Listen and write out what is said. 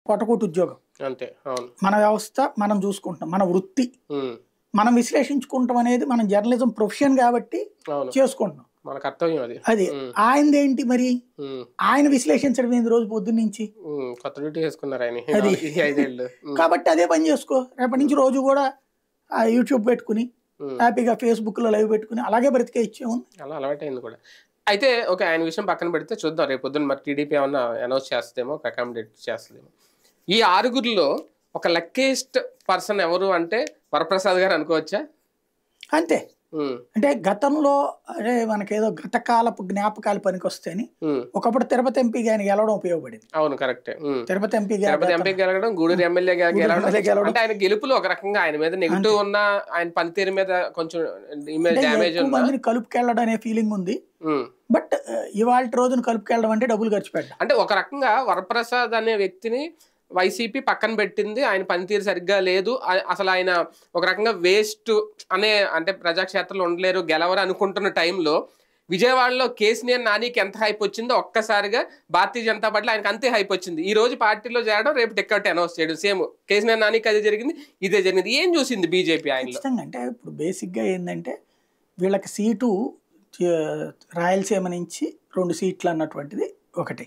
పొట్టకూటి ఉద్యోగం. అంతే. అవును. మన వ్యవస్థ మనం చూసుకుంటాం. మన వృత్తి మనం విశ్లేషించుకుంటాం అనేది మనం జర్నలిజం ప్రొఫెషన్ కాబట్టి చేసుకుంటున్నాం. మన కర్తవ్యం అది. అది ఆయనదేంటి మరి? ఆయన విశ్లేషించడం ఏంది రోజు పొద్దున్న నుంచి? కొత్త డ్యూటీ చేసుకున్నారు ఆయన. అది 5 ఏళ్ళు. కాబట్టి అదే పని చేసుకో. రేపటి నుంచి రోజు కూడా యూట్యూబ్ పెట్టుకుని హ్యాపీగా ఫేస్బుక్ లో లైవ్ పెట్టుకుని అలాగే బ్రతికే ఇచ్చేముంది. అలా అలవాటైంది కూడా. అయితే ఓకే, ఆయన విషయం పక్కన పెడితే చూద్దాం రేపు పొద్దున్న మరి టీడీపీ ఏమన్నా అనౌన్స్ చేస్తుందేమో, అకామిడేట్ చేస్తుందేమో. ఈ 6గురిలో ఒక లక్కీస్ట్ పర్సన్ ఎవరు అంటే వరప్రసాద్ గారు అనుకోవచ్చా? అంతే. అంటే గతంలో అదే మనకేదో గతకాలపు జ్ఞాపకాలు పనికొస్తాయని ఒకప్పుడు తిరుపతి ఎంపీ ఆయన గెలవడం ఉపయోగపడింది. అవును, కరెక్టే. తిరుపతి ఎంపీ గెలవడం, గూడూరు ఎమ్మెల్యే గెలవడం అంటే ఆయన గెలుపులో ఒక రకంగా ఆయన మీద నెగిటివ్ ఉన్న, ఆయన పనితీరు మీద కొంచెం ఇమేజ్ డ్యామేజ్ ఉన్న, మందిని కలుపుకెళ్ళడం అనే ఫీలింగ్ ఉంది. బట్ ఇవాళ రోజున కలుపుకెళ్ళడం అంటే డబ్బులు ఖర్చు పెట్టడం. అంటే ఒక రకంగా వరప్రసాద్ అనే వ్యక్తిని వైసీపీ పక్కన పెట్టింది. ఆయన పనితీరు సరిగ్గా లేదు, అసలు ఆయన ఒక రకంగా వేస్ట్ అనే, అంటే ప్రజాక్షేత్రంలో ఉండలేరు, గెలవరు అనుకుంటున్న టైంలో విజయవాడలో కేసీఆర్ నానికి ఎంత హైప్ వచ్చిందో ఒక్కసారిగా భారతీయ జనతా పార్టీలో ఆయనకు అంతే హైప్ వచ్చింది. ఈ రోజు పార్టీలో చేరడం, రేపు టికెట్ అనౌన్స్ చేయడం, సేమ్ కేసీఆర్ నానికి అదే జరిగింది, ఇదే జరిగింది. ఏం చూసింది బీజేపీ ఆయనలో? అంటే ఇప్పుడు బేసిక్గా ఏంటంటే వీళ్ళకి సీటు రాయలసీమ నుంచి 2 సీట్లు అన్నటువంటిది ఒకటి.